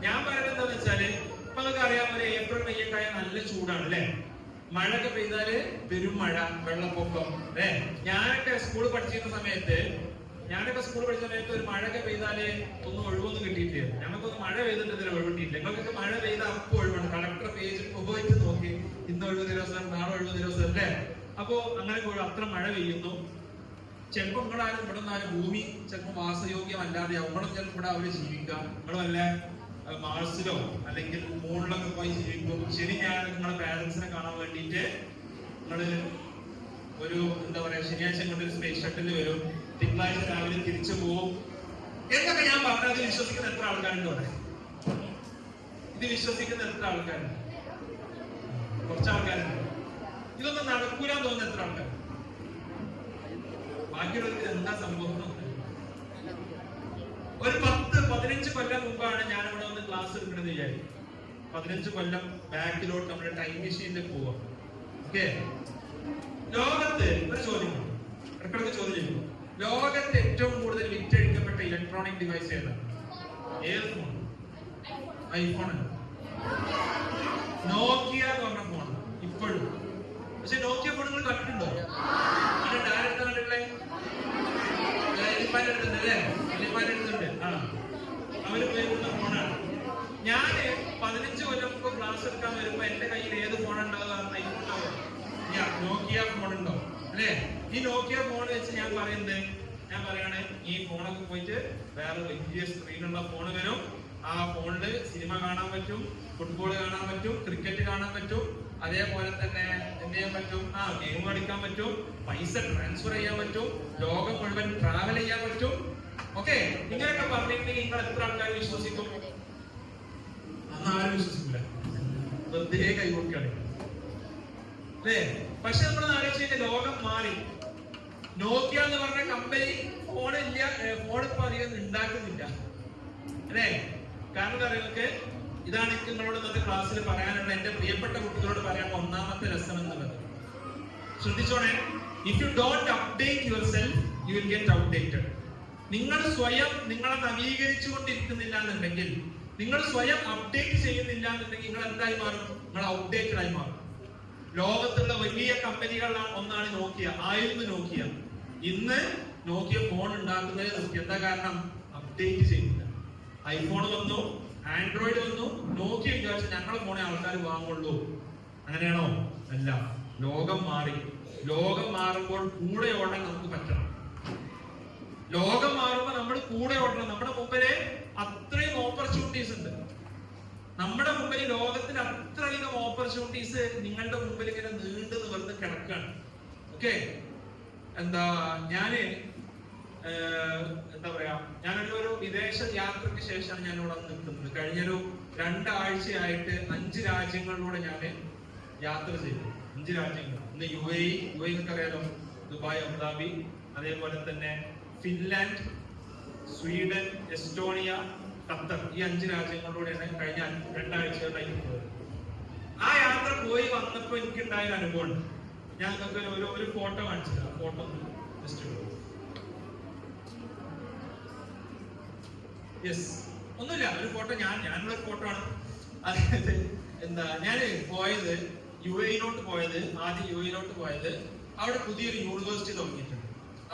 ഞാൻ പറയുന്നത് എന്താന്ന് വെച്ചാല്, ഇപ്പൊ നമുക്കറിയാം ഒരു ഏപ്രിൽ മെയ്യൊക്കെ ആയ നല്ല ചൂടാണ് അല്ലെ. മഴയൊക്കെ പെയ്താല് പെരും മഴ, വെള്ളപ്പൊക്കം അല്ലെ. ഞാനൊക്കെ സ്കൂൾ പഠിച്ചിരുന്ന സമയത്ത് ഒരു മഴയൊക്കെ പെയ്താല് ഒന്നും ഒഴിവൊന്നും കിട്ടിയിട്ടില്ല. ഞങ്ങൾക്കൊന്നും മഴ പെയ്തിട്ട് ഒഴിവ് കിട്ടിയില്ല. ഞങ്ങൾക്കൊക്കെ മഴ പെയ്ത അപ്പൊ ഒഴിവാണ്. കളക്ടർ പേജ് ഉപയോഗിച്ച് നോക്കി, ഇന്ന് ഒഴിവ് ദിവസം, നാളെ ഒഴിവ് ദിവസം അല്ലേ. അപ്പോ അങ്ങനെ അത്ര മഴ പെയ്യുന്നു. ചിലപ്പോ നിങ്ങളാരും ഇവിടെ നിന്നാലും ഭൂമി ചിലപ്പോൾ വാസയോഗ്യമല്ലാതെ അവിടെ ചിലപ്പോൾ ഇവിടെ അവര് ജീവിക്കാം. നിങ്ങൾ വല്ല മാർസിലോ അല്ലെങ്കിൽ മൂണിലൊക്കെ പോയി ജീവിക്കും. ശരി, ഞാൻ നിങ്ങളെ പാരന്റ്സിനെ കാണാൻ വേണ്ടിയിട്ട് നിങ്ങള് ഒരു എന്താ പറയാ ശനിയാഴ്ച കൊണ്ട് സ്പേസ് ഷട്ടിൽ വരും, തിങ്കളാഴ്ച രാവിലെ തിരിച്ചു പോകും എന്നൊക്കെ ഞാൻ പറഞ്ഞത്. അത് വിശ്വസിക്കുന്ന എത്ര ആൾക്കാരുണ്ട് അവിടെ? ഇത് വിശ്വസിക്കുന്ന എത്ര ആൾക്കാരുണ്ട്? കുറച്ച് ആൾക്കാരുണ്ട്. ഇതൊന്നും നടക്കൂലെന്ന് തോന്നുന്ന എത്ര ആൾക്കാർ? ബാക്കിയുള്ളവർക്ക് എന്താ സംഭവം? ഒരു 10-15 കൊല്ലം മുമ്പാണ് ഞാൻ ഇവിടെ വന്ന് ക്ലാസ് എടുക്കണമെന്ന് വിചാരിക്കും. 15 കൊല്ലം ബാക്കിലോട്ട് നമ്മുടെ ടൈം മെഷീനിൽ പോവാം. ഓക്കെ, ലോകത്ത് ഒരു ചോദ്യം, ഇടയ്ക്കിടയ്ക്ക് ചോദ്യം ചെയ്യുന്നു, ലോകത്ത് ഏറ്റവും കൂടുതൽ വിറ്റഴിക്കപ്പെട്ട ഇലക്ട്രോണിക് ഡിവൈസ് ഏതാണ്? ഏത് ഫോൺ? ഐഫോൺ ആണ്. നോക്കിയ എന്ന് പറഞ്ഞ ഫോൺ ഇപ്പോഴും. പക്ഷെ നോക്കിയ ഫോൺ നിങ്ങൾ കണ്ടിട്ടുണ്ടോ? ഡയറക്റ്റ് കണ്ടിട്ടില്ലേ? അവര് ഉപയോഗിക്കുന്ന ഫോണാണ്. ഞാന് 15 കൊല്ലം മുമ്പ് ക്ലാസ് എടുക്കാൻ വരുമ്പോ എന്റെ കയ്യിൽ ഏത് ഫോൺ ഉണ്ടാവുക? ഐഫോൺ ഉണ്ടാവുക. നോക്കിയ ഫോൺ ഉണ്ടോ അല്ലെ? ഈ നോക്കിയ ഫോൺ വെച്ച് ഞാൻ പറയാണ് ഈ ഫോണൊക്കെ പോയിട്ട് വേറെ വലിയ സ്ക്രീനുള്ള ഫോൺ വരും. ആ ഫോണില് സിനിമ കാണാൻ പറ്റും, ഫുട്ബോൾ കാണാൻ പറ്റും, ക്രിക്കറ്റ് കാണാൻ പറ്റും, അതേപോലെ തന്നെ എന്ത് ചെയ്യാൻ പറ്റും? ഗെയിം കളിക്കാൻ പറ്റും, പൈസ ട്രാൻസ്ഫർ ചെയ്യാൻ പറ്റും, ലോകം മുഴുവൻ ട്രാവൽ ചെയ്യാൻ പറ്റും. ഓക്കെ, ഇങ്ങനെയൊക്കെ പറഞ്ഞിട്ടുണ്ടെങ്കിൽ നിങ്ങൾ എത്ര ആൾക്കാർ വിശ്വസിക്കും? ആരും വിശ്വസിക്കില്ല. വെറുതെ കൈകൊടുക്കുകയാണ് അല്ലേ? പക്ഷെ നമ്മൾ ആലോചിച്ച ലോകം മാറി. നോക്കിയ എന്ന് പറഞ്ഞ കമ്പനി ഫോൺ ഇപ്പൊ അധികം ഉണ്ടാക്കുന്നില്ല അല്ലേ? കാരണം എന്താ നിങ്ങൾക്ക് ഇതാണ് എനിക്ക് നിങ്ങളോട് ഇന്നത്തെ ക്ലാസ്സിൽ പറയാനുള്ള, എന്റെ പ്രിയപ്പെട്ട കുട്ടികളോട് പറയാൻ ഒന്നാമത്തെ ലെസൺ എന്നുള്ളത്. ശ്രദ്ധിച്ചോണേ, if you don't update yourself you will get outdated. നിങ്ങൾ സ്വയം നിങ്ങളെ നവീകരിച്ചു കൊണ്ടിരിക്കുന്നില്ല എന്നുണ്ടെങ്കിൽ, നിങ്ങൾ സ്വയം അപ്ഡേറ്റ് ചെയ്യുന്നില്ല എന്നുണ്ടെങ്കിൽ നിങ്ങൾ എന്തായി മാറും? നിങ്ങൾ ഔട്ട്ഡേറ്റഡ് ആയി മാറും. ലോകത്തുള്ള വലിയ കമ്പനികളിലാണ് ഒന്നാണ് നോക്കിയ. ആയിരുന്നു നോക്കിയ. ഇന്ന് നോക്കിയ ഫോൺ ഉണ്ടാക്കുന്നത് നിർത്തി. എന്താ കാരണം? അപ്ഡേറ്റ് ചെയ്യുന്നില്ല. ഐഫോൺ വന്നു, ആൻഡ്രോയിഡ് വന്നു, നോക്കിയ വിചാരിച്ചു ഞങ്ങളെ ഫോണെ ആൾക്കാർ വാങ്ങുള്ളൂ. അങ്ങനെയാണോ? അല്ല. ലോകം മാറി. ലോകം മാറുമ്പോൾ കൂടെ ഓടാൻ നമുക്ക് പറ്റണം. ലോകം മാറുമ്പോൾ നമ്മൾ കൂടെ ഓടണം. നമ്മുടെ മുമ്പില് അത്രയും ഓപ്പർച്യൂണിറ്റീസ് ഉണ്ട്. നമ്മുടെ മുമ്പിൽ ലോകത്തിൽ അത്രയധികം ഓപ്പർച്യൂണിറ്റീസ് നിങ്ങളുടെ മുമ്പിൽ ഇങ്ങനെ നീണ്ടു നിവർന്ന് കിടക്കാണ്. ഓക്കെ, ഞാനൊരു വിദേശ യാത്രയ്ക്ക് ശേഷമാണ് ഞാൻ ഇവിടെ നിൽക്കുന്നത്. കഴിഞ്ഞൊരു 2 ആഴ്ചയായിട്ട് 5 രാജ്യങ്ങളിലൂടെ ഞാൻ യാത്ര ചെയ്തു. 5 രാജ്യങ്ങൾ. ഇന്ന് UAE അറിയാലോ, ദുബായ്, അബുദാബി, അതേപോലെ തന്നെ ഫിൻലാൻഡ്, സ്വീഡൻ, എസ്റ്റോണിയ, ഖത്തർ. ഈ 5 രാജ്യങ്ങളിലൂടെയാണ് കഴിഞ്ഞ 2 ആഴ്ചകളായിട്ട് പോയത്. ആ യാത്ര പോയി വന്നപ്പോ എനിക്കുണ്ടായ അനുഭവം ഞാൻ നിങ്ങൾക്ക് ഒരു ഫോട്ടോ കാണിച്ചത്. ആ ഫോട്ടോ ജസ്റ്റ് ഒന്നുമില്ല, ഒരു ഫോട്ടോ ഞാനുള്ള ഒരു ഫോട്ടോ ആണ്. അതായത് ഞാൻ പോയത് UAE-ലോട്ട് പോയത്. ആദ്യം UAE-ലോട്ട് പോയത് അവിടെ പുതിയൊരു യൂണിവേഴ്സിറ്റി തുടങ്ങിയിട്ടുണ്ട്.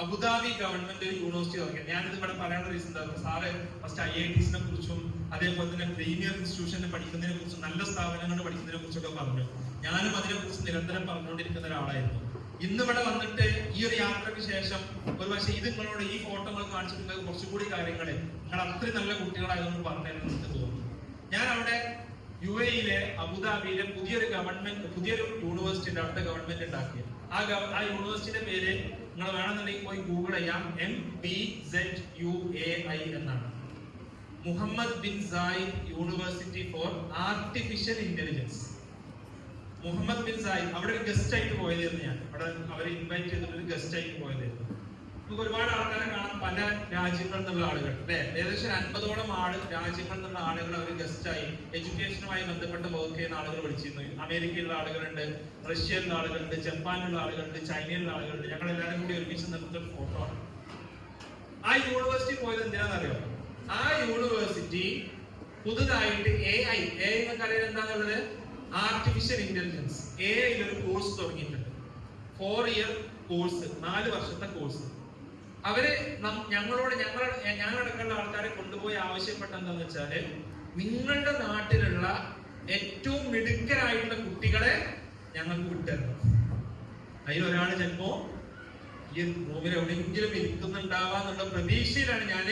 അബുദാബി ഗവൺമെന്റ് യൂണിവേഴ്സിറ്റി തുടങ്ങിയത്. ഞാനിത് ഇവിടെ പറയാനുള്ള റീസൺ എന്താ? സാറ് ഫസ്റ്റ് IITs-നെ കുറിച്ചും അതേപോലെ തന്നെ പ്രീമിയർ ഇൻസ്റ്റിറ്റ്യൂഷനിൽ പഠിക്കുന്നതിനെ കുറിച്ചും നല്ല സ്ഥാപനങ്ങളിൽ പഠിക്കുന്നതിനെ കുറിച്ചൊക്കെ പറഞ്ഞു. ഞാനും അതിനെ കുറിച്ച് നിരന്തരം പറഞ്ഞുകൊണ്ടിരിക്കുന്ന ഒരാളായിരുന്നു. ഇന്നിവിടെ വന്നിട്ട് ഈ ഒരു യാത്രയ്ക്ക് ശേഷം ഒരു പക്ഷേ ഇത് നിങ്ങളോട് ഈ ഫോട്ടോകൾ കാണിച്ചിട്ടുണ്ടെങ്കിൽ കുറച്ചുകൂടി കാര്യങ്ങൾ നിങ്ങൾ അത്രയും നല്ല കുട്ടികളായതെന്ന് പറഞ്ഞതെന്ന് എനിക്ക് തോന്നുന്നു. ഞാൻ അവിടെ UAE-യിലെ അബുദാബിയിലെ പുതിയൊരു യൂണിവേഴ്സിറ്റി അവിടുത്തെ ഗവൺമെന്റ് ഉണ്ടാക്കിയത്. ആ യൂണിവേഴ്സിറ്റിയുടെ പേര് നിങ്ങൾ വേണമെന്നുണ്ടെങ്കിൽ പോയി ഗൂഗിൾ ചെയ്യാം. MBZUAI എന്നാണ്. Mohamed bin Zayed University for Artificial Intelligence. Mohamed bin Zayed അവിടെ ഒരു ഗസ്റ്റ് ആയിട്ട് പോയതായിരുന്നു. ഞാൻ അവിടെ അവരെ ഇൻവൈറ്റ് ചെയ്തിട്ട് ഒരു ഗസ്റ്റ് ആയിട്ട് പോയതായിരുന്നു. നമുക്ക് ഒരുപാട് ആൾക്കാരെ കാണാം, പല രാജ്യങ്ങളിൽ നിന്നുള്ള ആളുകൾ അല്ലെ, ഏകദേശം 50ഓളം രാജ്യങ്ങളിൽ നിന്നുള്ള ആളുകൾ അവർ ഗസ്റ്റായി എഡ്യൂക്കേഷനുമായി ബന്ധപ്പെട്ട് വർക്ക് ചെയ്യുന്ന ആളുകൾ വിളിച്ചിരുന്നു. അമേരിക്കയിലുള്ള ആളുകളുണ്ട്, റഷ്യയിലുള്ള ആളുകളുണ്ട്, ജപ്പാനിലുള്ള ആളുകളുണ്ട്, ചൈനയിലുള്ള ആളുകളുണ്ട്. ഞങ്ങൾ എല്ലാവരും കൂടി ഒരുമിച്ച് നിർത്തുന്ന ഫോട്ടോ ആണ്. ആ യൂണിവേഴ്സിറ്റി പോയത് എന്തിനാണെന്നറിയോ? ആ യൂണിവേഴ്സിറ്റി പുതുതായിട്ട് AI നിങ്ങൾക്ക് അറിയാൻ എന്താണുള്ളത്, ആർട്ടിഫിഷ്യൽ ഇന്റലിജൻസ് AI ഒരു കോഴ്സ് തുടങ്ങിയിട്ടുണ്ട്. 4 ഇയർ കോഴ്സ്, 4 വർഷത്തെ കോഴ്സ്. അവര് ഞങ്ങളടക്കമുള്ള ആൾക്കാരെ കൊണ്ടുപോയി ആവശ്യപ്പെട്ട എന്താന്ന് വെച്ചാല്, നിങ്ങളുടെ നാട്ടിലുള്ള ഏറ്റവും മിടുക്കരായിട്ടുള്ള കുട്ടികളെ ഞങ്ങൾക്ക് വിട്ടുതരണം. അതിൽ ഒരാൾ ചിലപ്പോ ഈ റൂമിൽ എവിടെയെങ്കിലും ഇരിക്കുന്നുണ്ടാവാന്നുള്ള പ്രതീക്ഷയിലാണ് ഞാൻ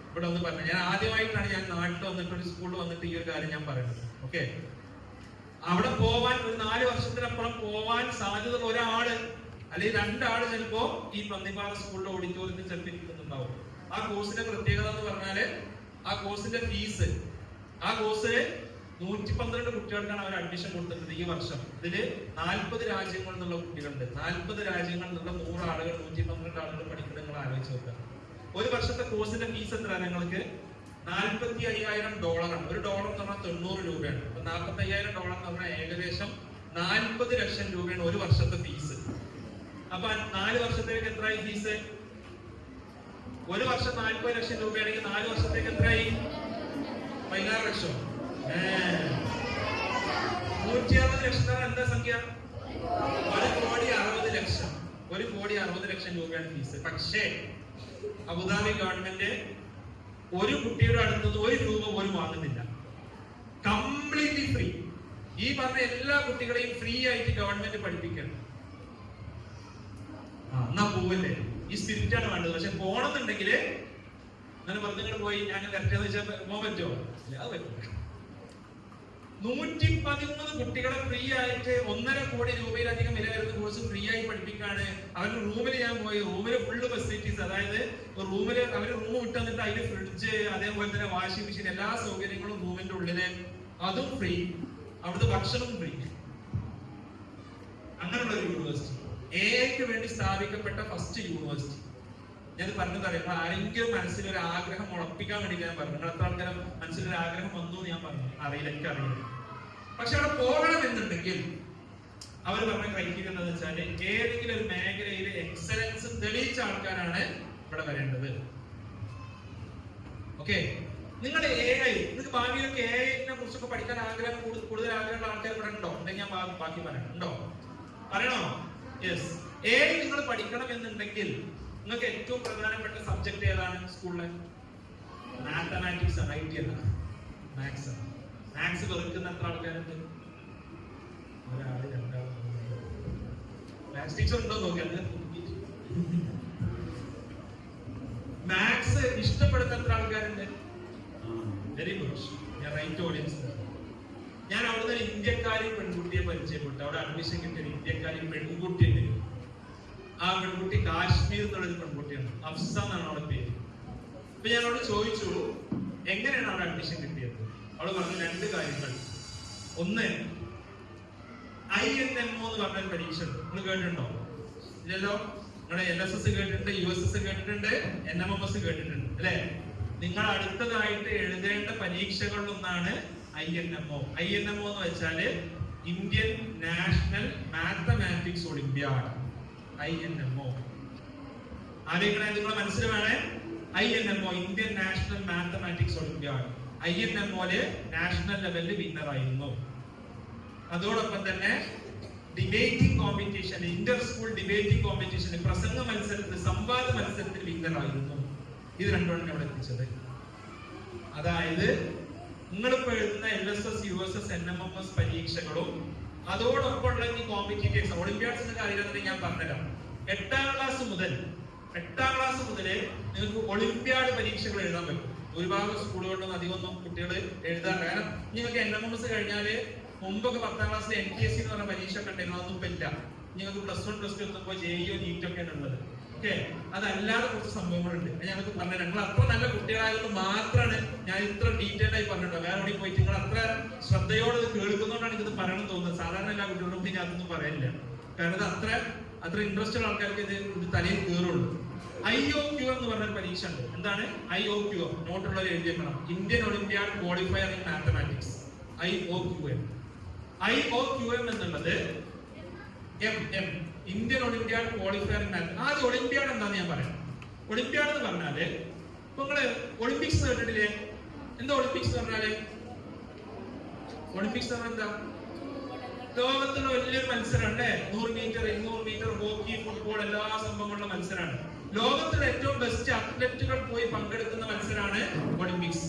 ഇവിടെ ഒന്ന് പറഞ്ഞത്. ഞാൻ ആദ്യമായിട്ടാണ് ഞാൻ നാട്ടിൽ വന്നിട്ട് ഒരു സ്കൂളിൽ വന്നിട്ട് ഈ ഒരു കാര്യം ഞാൻ പറയുന്നത്. ഓക്കെ, അവിടെ പോവാൻ ഒരു 4 വർഷത്തിനപ്പുറം പോവാൻ സാധ്യതയുള്ള ഒരാള് അല്ലെങ്കിൽ 2 ആള് ചിലപ്പോ ഈ പന്നിപ്പാറ സ്കൂളിലെ ഓഡിറ്റോറിയത്തിൽ ചിലപ്പോൾ ഇരിക്കുന്നുണ്ടാവും. ആ കോഴ്സിന്റെ പ്രത്യേകത എന്ന് പറഞ്ഞാല്, ആ കോഴ്സിന്റെ ഫീസ്, ആ കോഴ്സ് 112 കുട്ടികൾക്കാണ് അവർ അഡ്മിഷൻ കൊടുത്തിട്ടുണ്ട് ഈ വർഷം. ഇതില് 40 രാജ്യങ്ങളിൽ നിന്നുള്ള കുട്ടികളുണ്ട്. 40 രാജ്യങ്ങളിൽ നിന്നുള്ള 100 ആളുകൾ, 112 ആളുകൾ പഠിക്കുന്നത് നിങ്ങൾ ആലോചിച്ച് നോക്കുക. ഒരു വർഷത്തെ കോഴ്സിന്റെ ഫീസ് എത്ര നിങ്ങൾക്ക്? $45,000 ആണ്. $1 എന്ന് പറഞ്ഞാൽ 90 രൂപയാണ്. അപ്പൊ $45,000 എന്ന് പറഞ്ഞാൽ ഏകദേശം 40 ലക്ഷം രൂപയാണ് ഒരു വർഷത്തെ ഫീസ്. അപ്പൊ 4 വർഷത്തേക്ക് എത്രയായി ഫീസ്? ഒരു വർഷം 40 ലക്ഷം രൂപയാണെങ്കിൽ 4 വർഷത്തേക്ക് എത്രയായി? 16 ലക്ഷം. 160 ലക്ഷം എന്താ സംഖ്യ? 1,60,00,000. 1,60,00,000 രൂപയാണ് ഫീസ്. പക്ഷേ അബുദാബി ഗവൺമെന്റ് ഒരു കുട്ടിയുടെ അടുത്തുനിന്ന് 1 രൂപ പോലും വാങ്ങുന്നില്ല. Completely free. ഈ പറഞ്ഞ എല്ലാ കുട്ടികളെയും ഫ്രീ ആയിട്ട് ഗവൺമെന്റ് പഠിപ്പിക്കണം. എന്നാ പോവല്ലേ? ഈ സ്പിരിറ്റ് ആണ് വേണ്ടത്. പക്ഷെ പോണമെന്നുണ്ടെങ്കിൽ അങ്ങനെ പറഞ്ഞിട്ട് പോയി ഞാൻ വരട്ടെന്ന് വെച്ചാൽ പോകാൻ പറ്റുമോ? അത് പറ്റില്ല. 113 കുട്ടികളെ ഫ്രീ ആയിട്ട് 1.5 കോടി രൂപയിലധികം വില വരുന്ന കോഴ്സ് ഫ്രീ ആയി പഠിപ്പിക്കാണ്. അവരുടെ റൂമിൽ ഞാൻ പോയി, റൂമില് ഫുള്ള് ഫെസിലിറ്റീസ്, അതായത് റൂമില് അവര് റൂം വിട്ട് വന്നിട്ട് അതിന് ഫ്രിഡ്ജ്, അതേപോലെ തന്നെ വാഷിംഗ് മെഷീൻ, എല്ലാ സൗകര്യങ്ങളും റൂമിന്റെ ഉള്ളില്, അതും ഫ്രീ. അവിടുത്തെ ഭക്ഷണവും ഫ്രീ. അങ്ങനെയുള്ള ഒരു യൂണിവേഴ്സിറ്റി, AI വേണ്ടി സ്ഥാപിക്കപ്പെട്ട ഫസ്റ്റ് യൂണിവേഴ്സിറ്റി. ഞാൻ പറഞ്ഞത് അറിയാം, ആരെങ്കിലും മനസ്സിലൊരു ആഗ്രഹം ഉറപ്പിക്കാൻ വേണ്ടി ഞാൻ പറഞ്ഞു. നിങ്ങൾ എത്ര ആൾക്കാരും മനസ്സിലൊരു ആഗ്രഹം വന്നു എന്ന് ഞാൻ പറഞ്ഞു? അറിയില്ല, എനിക്കറിയില്ല. പക്ഷെ അവിടെ പോകണം എന്നുണ്ടെങ്കിൽ അവർ പറഞ്ഞ ക്രൈറ്റീരിയ എന്താണെന്ന് വെച്ചാൽ, ഏതെങ്കിലും ഒരു മേഖലയിൽ എക്സലൻസ് തെളിയിച്ച ആൾക്കാരാണ് ഇവിടെ വരേണ്ടത്. ഓക്കെ, നിങ്ങൾ AI, നിങ്ങൾക്ക് ഭാവിയിലൊക്കെ AI-നെ കുറിച്ചൊക്കെ പഠിക്കാൻ ആഗ്രഹം, കൂടുതൽ ആഗ്രഹമുള്ള ആൾക്കാർ ഇവിടെ ഉണ്ടോ? ഉണ്ടെങ്കിൽ ഞാൻ ബാക്കി പറയാം. ഉണ്ടോ? പറയണോ? യെസ്. AI നിങ്ങൾ പഠിക്കണം എന്നുണ്ടെങ്കിൽ നിങ്ങൾക്ക് ഏറ്റവും പ്രധാനപ്പെട്ട സബ്ജക്ട് ഏതാണ് സ്കൂളിലെ? മാത്തമാറ്റിക്സ് ആണ്. IT അല്ല, മാത്സ് ആണ്. മാത്സ് വെറുക്കുന്ന എത്ര ആൾക്കാരുണ്ട്? ഒരാള്, 2 ആള്. മാത്സ് ടീച്ചർ ഉണ്ടോ നോക്കിയാൽ. മാത്സ് ഇഷ്ടപ്പെടുന്ന എത്ര ആൾക്കാരുണ്ട്? Very good. ഞാൻ റൈറ്റ് ഓഡിയൻസ്. ഞാൻ അവിടുന്ന് ഒരു ഇന്ത്യക്കാരി പെൺകുട്ടിയെ പരിചയപ്പെട്ടു. അവിടെ അഡ്മിഷൻ കിട്ടിയ ഒരു ഇന്ത്യക്കാരി പെൺകുട്ടിയുണ്ട്. ആ പെൺകുട്ടി കാശ്മീർ എന്നുള്ളൊരു പെൺകുട്ടിയാണ്. അഫ്സ എന്നാണ് അവളുടെ പേര്. അപ്പൊ ഞാൻ അവളോട് ചോദിച്ചു, എങ്ങനെയാണ് അവിടെ അഡ്മിഷൻ കിട്ടിയത്? അവള് പറഞ്ഞു 2 കാര്യങ്ങൾ. ഒന്ന്, INMO എന്ന് പറഞ്ഞൊരു പരീക്ഷ ഉണ്ട്. നിങ്ങൾ കേട്ടിട്ടുണ്ടോ? ഇല്ലല്ലോ. നിങ്ങളുടെ LSS കേട്ടിട്ടുണ്ട്, USS കേട്ടിട്ടുണ്ട്, NMMS കേട്ടിട്ടുണ്ട് അല്ലെ? നിങ്ങൾ അടുത്തതായിട്ട് എഴുതേണ്ട പരീക്ഷകളിലൊന്നാണ് INMO. INMO എന്ന് വെച്ചാല് Indian National Mathematics Olympiad. INMO ആരെങ്കിലും നിങ്ങളെ മനസ്സിൽ വേണേ. INMO, Indian National Mathematics Olympiad. INMOയില് നാഷണൽ ലെവലിൽ വിന്നർ ആയിരുന്നു. അതോടൊപ്പം തന്നെ debating competition, inter school debating competition, പ്രസംഗ മത്സരത്തിൽ, സംവാദ മത്സരത്തിൽ വിന്നർ ആയിരുന്നു. ഇത് രണ്ടുമാണ് അവിടെ എത്തിച്ചത്. അതായത് നിങ്ങളിപ്പോ എഴുതുന്ന LSS, USS, NMMS പരീക്ഷകളും അതോടൊപ്പം ഉള്ള ഈ കോമ്പറ്റീറ്റീവ്സ് ഒളിമ്പ്യാഡ്സിന്റെ കാര്യം ഞാൻ പറഞ്ഞുതരാം. 8ാം ക്ലാസ് മുതൽ നിങ്ങൾക്ക് ഒളിമ്പ്യാഡ് പരീക്ഷകൾ എഴുതാൻ പറ്റും. ഒരുപാട് സ്കൂളുകളിലൊന്നും അധികമൊന്നും കുട്ടികൾ എഴുതാൻ, കാരണം നിങ്ങൾക്ക് NMMS കഴിഞ്ഞാല് മുമ്പൊക്കെ 10ാം ക്ലാസ്സിൽ NTSC എന്ന് പറഞ്ഞ പരീക്ഷ ഒക്കെ ഉണ്ടായിരുന്നു. അതൊന്നും ഇപ്പൊ ഇല്ല. നിങ്ങൾക്ക് +1, +2 എത്തുമ്പോൾ JEO, NEET ഒക്കെയാണ് ഉള്ളത്. ഓക്കെ, അതല്ലാതെ കുറച്ച് സംഭവങ്ങളുണ്ട്. ഞങ്ങൾക്ക് പറഞ്ഞു, ഞങ്ങൾ അത്ര നല്ല കുട്ടികളായതുകൊണ്ട് മാത്രമാണ് ഞാൻ ഇത്ര ഡീറ്റെയിൽ ആയി പറഞ്ഞിട്ടോ. വേറെ എവിടെ പോയിട്ട് നിങ്ങൾ അത്ര ശ്രദ്ധയോടെ ഇത് കേൾക്കുന്നതുകൊണ്ടാണ് എനിക്കിത് പറയണം തോന്നുന്നത്. സാധാരണ എല്ലാ കുട്ടികളോടും ഞാൻ അതൊന്നും പറയില്ല. കാരണം ഇത് അത്ര ഇൻട്രസ്റ്റ് ഉള്ള ആൾക്കാർക്ക് ഇത് തലയിൽ കയറുള്ളൂ. IOQ എന്ന് പറഞ്ഞൊരു പരീക്ഷ ഉണ്ട്. എന്താണ് IOQ? നോട്ടുള്ളവർ എഴുതിയേക്കണം. Indian Olympiad Qualifier in Mathematics. IOQM എന്നുള്ളത് Indian Olympiad Qualifier in Mathematics. ആദ്യം ഒളിമ്പ്യാഡ് എന്താന്ന് ഞാൻ പറയാം. ഒളിമ്പ്യാഡ് എന്ന് പറഞ്ഞാല് ഇപ്പൊ നിങ്ങള് ഒളിമ്പിക്സ് കേട്ടിട്ടില്ലേ? എന്താ ഒളിമ്പിക്സ് പറഞ്ഞാല്? ഒളിമ്പിക്സ് പറഞ്ഞാൽ എന്താ? ലോകത്തുള്ള വലിയൊരു മത്സരം അല്ലേ? 100 മീറ്റർ 200 മീറ്റർ ഹോക്കി ഫുട്ബോൾ എല്ലാ സംഭവങ്ങളുള്ള മത്സരമാണ്. ലോകത്തിലെ ഏറ്റവും ബെസ്റ്റ് അത്ലറ്റുകൾ പോയി പങ്കെടുക്കുന്ന മത്സരമാണ് ഒളിമ്പിക്സ്.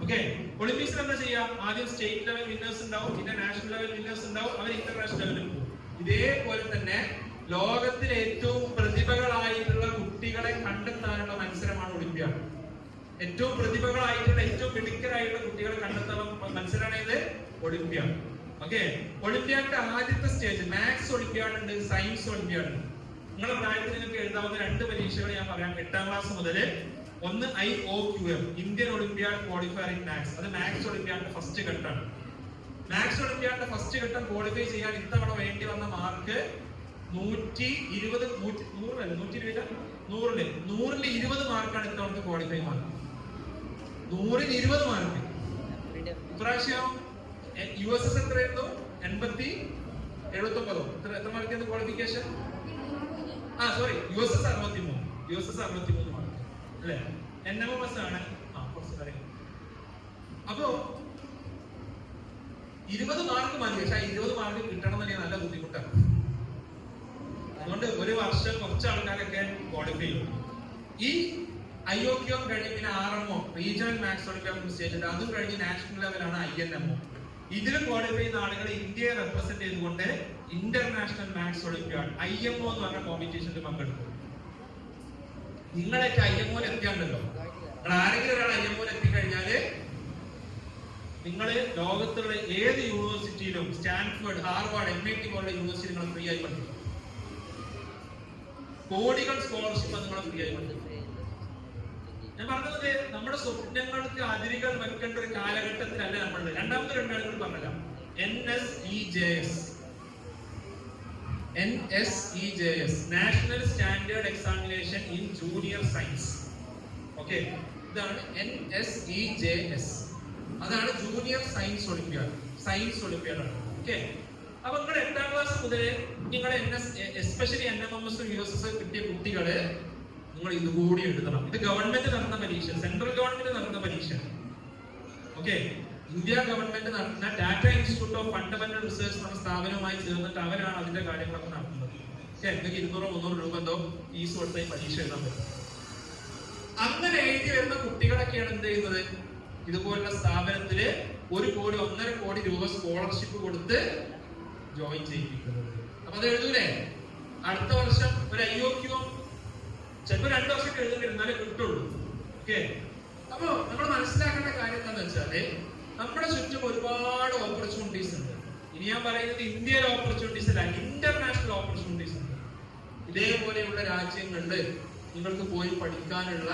ഓക്കെ, ഒളിമ്പിക്സിൽ എന്താ ചെയ്യാ? ആദ്യം സ്റ്റേറ്റ് ലെവൽ വിന്നേഴ്സ് ഉണ്ടാവും, പിന്നെ നാഷണൽ ലെവൽ വിന്നേഴ്സ് ഉണ്ടാവും, അവർ ഇന്റർനാഷണൽ ലെവലിൽ പോകും. ഇതേപോലെ തന്നെ ലോകത്തിലെ ഏറ്റവും പ്രതിഭകളായിട്ടുള്ള കുട്ടികളെ കണ്ടെത്താനുള്ള മത്സരമാണ് ഒളിമ്പ്യാഡ്. ഏറ്റവും പ്രതിഭകളായിട്ടുള്ള ഏറ്റവും മിടുക്കരായിട്ടുള്ള കുട്ടികളെ കണ്ടെത്താനുള്ള മത്സരമാണ് ഇത് ഒളിമ്പ്യാഡ്. ഓക്കെ, ഒളിമ്പ്യാഡിന്റെ ആദ്യത്തെ സ്റ്റേജ് മാത്സ് ഒളിമ്പ്യാഡ് ഉണ്ട്, സയൻസ് ഒളിമ്പ്യാഡ് ഉണ്ട്. നിങ്ങളുടെ പ്രായത്തിൽ നിങ്ങൾക്ക് എഴുതാവുന്ന 2 പരീക്ഷകൾ ഞാൻ പറയാം. 8ാം ക്ലാസ് മുതൽ ഒന്ന് IOQM, Indian Olympiad Qualifier in maths. അത് മാത്സ് ഒളിമ്പ്യാഡിന്റെ ഫസ്റ്റ് ഘട്ടമാണ്. മാത്സ് ഒളിമ്പ്യാഡിന്റെ ഫസ്റ്റ് ഘട്ടം ക്വാളിഫൈ ചെയ്യാൻ ഇത്തവണ വേണ്ടി വന്ന മാർക്ക് 120 മാർക്കാണ് ഇത്തവണത്തെ ക്വാളിഫൈ മാർക്ക്. 100ന് 20 മാർക്ക്. ഇപ്രാവശ്യം USS എത്രയായിരുന്നു? 79. എത്ര മാർക്കായിരുന്നു ക്വാളിഫിക്കേഷൻ? സോറി, USS 63 മാർക്ക് അല്ലേ? NMMS ആണ്. കുറച്ച് കാര്യം. അപ്പോ 20 മാർക്ക് മതി. പക്ഷെ 20 മാർക്ക് കിട്ടണം എന്നുണ്ടെങ്കിൽ നല്ല ബുദ്ധിമുട്ടാണ്. അതുകൊണ്ട് ഒരു വർഷം കുറച്ച് ആൾക്കാരൊക്കെ ക്വാളിഫൈ ചെയ്യും. ഈ IOQM കഴിഞ്ഞ് പിന്നെ RMO, regional maths Olympiad stage ഉണ്ട്. അതും കഴിഞ്ഞ് നാഷണൽ ലെവലാണ് INMO. ഇതിൽ ക്വാളിഫൈ ചെയ്യുന്ന ആളുകൾ ഇന്ത്യയെ റെപ്രസെന്റ് ചെയ്തുകൊണ്ട് ഇന്റർനാഷണൽ മാത്സ് ഒളിമ്പ്യാഡ് IMO എന്ന് പറഞ്ഞ കോമ്പറ്റീഷനിൽ പങ്കെടുക്കും. നിങ്ങളൊക്കെ IMOയിൽ എത്തിയാണ്ടല്ലോ, നിങ്ങൾ ആരെങ്കിലും ഒരാൾ IMOയിൽ എത്തിക്കഴിഞ്ഞാല് നിങ്ങൾ ലോകത്തുള്ള ഏത് യൂണിവേഴ്സിറ്റിയിലും സ്റ്റാൻഫോർഡ്, ഹാർവാർഡ്, MIT പോലുള്ള യൂണിവേഴ്സിറ്റി നിങ്ങൾ ഫ്രീ ആയി പഠിക്കും. കോടികൾ സ്കോളർഷിപ്പ് നിങ്ങൾ ഫ്രീ ആയി പഠിക്കും. ഞാൻ പറഞ്ഞത് നമ്മുടെ സ്വപ്നങ്ങൾക്ക് അതിരുകൾ വെക്കേണ്ട ഒരു കാലഘട്ടത്തിലല്ല നമ്മൾ. രണ്ടാമത്തെ 2 ആളുകൾ പറഞ്ഞല്ലോ, NSEJS, national standard examination in junior science. Okay, ഇതാണ് NSEJS. അതാണ് junior science Olympiad. Science Olympiad ആണ്. ഓക്കെ, അപ്പൊ നിങ്ങൾ 8ാം ക്ലാസ് മുതൽ നിങ്ങൾ എസ്പെഷ്യലി NMMS USS കിട്ടിയ കുട്ടികള് നിങ്ങൾ ഇതുകൂടി എഴുതണം. ഇത് ഗവൺമെന്റ് നടന്ന പരീക്ഷ, സെൻട്രൽ ഗവൺമെന്റ് നടന്ന പരീക്ഷ. ഓക്കെ, ഇന്ത്യ ഗവൺമെന്റ് നടത്തുന്ന Tata institute of fundamental research എന്ന സ്ഥാപനവുമായി ചേർന്നിട്ട് അവരാണ് അതിന്റെ കാര്യങ്ങളൊക്കെ നടത്തുന്നത്. നിങ്ങൾക്ക് 200-300 രൂപ എന്തോ ഫീസ് കൊടുത്ത പരീക്ഷ എഴുതാൻ പറ്റും. അങ്ങനെ എഴുതി വരുന്ന കുട്ടികളൊക്കെയാണ് എന്ത് ചെയ്യുന്നത്? ഇതുപോലുള്ള സ്ഥാപനത്തില് 1 കോടി 1.5 കോടി രൂപ സ്കോളർഷിപ്പ് കൊടുത്ത് ജോയിൻ ചെയ്യിപ്പിക്കുന്നത്. അപ്പൊ അത് എഴുതൂലേ? അടുത്ത വർഷം ഒരു IOQM ചിലപ്പോൾ 2 വർഷം എഴുതുന്നിരുന്നാലേ കിട്ടുള്ളൂ. ഓക്കെ, അപ്പൊ നമ്മൾ മനസ്സിലാക്കേണ്ട കാര്യം എന്താണെന്ന് വെച്ചാല് നമ്മുടെ ചുറ്റും ഒരുപാട് ഓപ്പർച്യൂണിറ്റീസ് ഉണ്ട്. ഇനി ഞാൻ പറയുന്നത് ഇന്ത്യയിലെ ഓപ്പർച്യൂണിറ്റീസ് അല്ല, ഇന്റർനാഷണൽ ഓപ്പർച്യൂണിറ്റീസ് ഉണ്ട്. ഇതേപോലെയുള്ള രാജ്യങ്ങളിൽ നിങ്ങൾക്ക് പോയി പഠിക്കാനുള്ള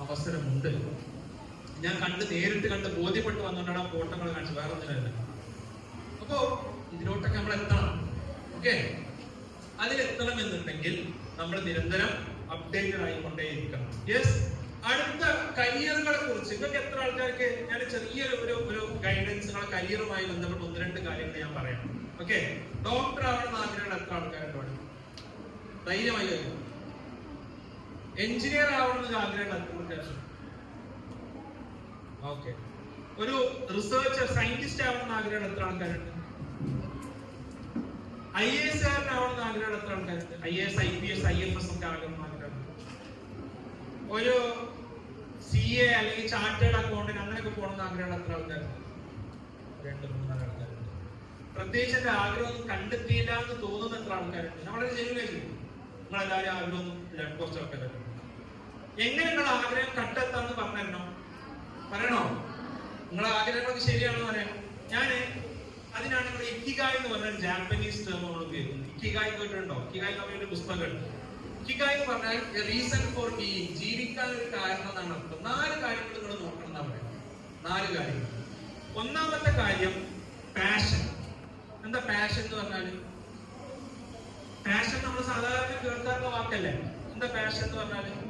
അവസരമുണ്ട്. ഞാൻ നേരിട്ട് കണ്ട് ബോധ്യപ്പെട്ട് വന്നുകൊണ്ടാണ് ആ ഫോട്ടോകൾ കാണിച്ചത്, വേറെ ഒന്നിനല്ല. അപ്പോ ഇതിലോട്ടൊക്കെ നമ്മൾ എത്തണം. ഓക്കെ, അതിലെത്തണം എന്നുണ്ടെങ്കിൽ നമ്മൾ നിരന്തരം അപ്ഡേറ്റഡ് ആയിക്കൊണ്ടേയിരിക്കണം. യെസ്, അടുത്ത കരിയറുകളെ കുറിച്ച് നിങ്ങൾക്ക് എത്ര ആൾക്കാർക്ക് ഞാൻ ചെറിയൊരു ഗൈഡൻസ് നിങ്ങളുടെ കരിയറുമായി ബന്ധപ്പെട്ട് 1-2 കാര്യങ്ങൾ ഞാൻ പറയാം. ഓക്കെ, ഡോക്ടർ ആവണമെന്ന് ആഗ്രഹമുള്ള എത്ര ആൾക്കാരുണ്ട്? ധൈര്യമായി കഴിയും. എഞ്ചിനീയർ ആവണമെന്ന് ആഗ്രഹമുള്ള എത്ര ആൾക്കാരുണ്ട്? ഓക്കെ, ഒരു റിസർച്ചർ സയന്റിസ്റ്റ് ആവണമെന്ന് ആഗ്രഹമുള്ള എത്ര ആൾക്കാരുണ്ട്? IAS ആവണമെന്ന് ആഗ്രഹമുള്ള എത്ര ആൾക്കാരുണ്ട്? IAS, IPS, IFS ഒക്കെ ആകണമെന്ന് ആഗ്രഹമുണ്ട്. ഒരു CA അല്ലെങ്കിൽ ചാർട്ടേഡ് അക്കൗണ്ടന്റ് അങ്ങനെയൊക്കെ പോകണമെന്ന് ആഗ്രഹമുള്ള എത്ര ആൾക്കാരുണ്ട്? 2-3 ആൾക്കാരുണ്ട്. പ്രത്യേകിച്ച് എന്റെ ആഗ്രഹം കണ്ടെത്തിയില്ല എന്ന് തോന്നുന്ന എത്ര ആൾക്കാരുണ്ട്? നമ്മളത് ചെയ്യുന്നില്ല. നിങ്ങളെല്ലാവരും ആഗ്രഹം കുറച്ച് ആൾക്കാരുണ്ട്. എങ്ങനെ നിങ്ങളുടെ ആഗ്രഹം കണ്ടെത്താന്ന് പറയണോ? നിങ്ങളെ ആഗ്രഹങ്ങളൊക്കെ ശരിയാണെന്ന് പറയാം. അതിനാണ് നിങ്ങൾ ഇക്കിഗായ് എന്ന് പറഞ്ഞ ജാപ്പനീസ് ടേം നമ്മൾ ഉപയോഗിക്കുന്നത്. ഇക്കിഗായ് കേട്ടിട്ടുണ്ടോ? ഇക്കിഗായ് എന്ന് പുസ്തകമുണ്ട്. ഇക്കിഗായ് എന്ന് പറഞ്ഞാൽ റീസൺ ഫോർ ബീയിങ്, ജീവിക്കാൻ ഒരു കാരണം എന്നാണ് അർത്ഥം. 4 കാര്യങ്ങൾ നിങ്ങൾ നോക്കണം എന്നാ പറയുന്നത്. 4 കാര്യങ്ങൾ. ഒന്നാമത്തെ കാര്യം പാഷൻ. എന്താ പാഷൻ എന്ന് പറഞ്ഞാല്? പാഷൻ നമ്മൾ സാധാരണ കേൾക്കാറുള്ള വാക്കല്ലേ? എന്താ പാഷൻ എന്ന് പറഞ്ഞാൽ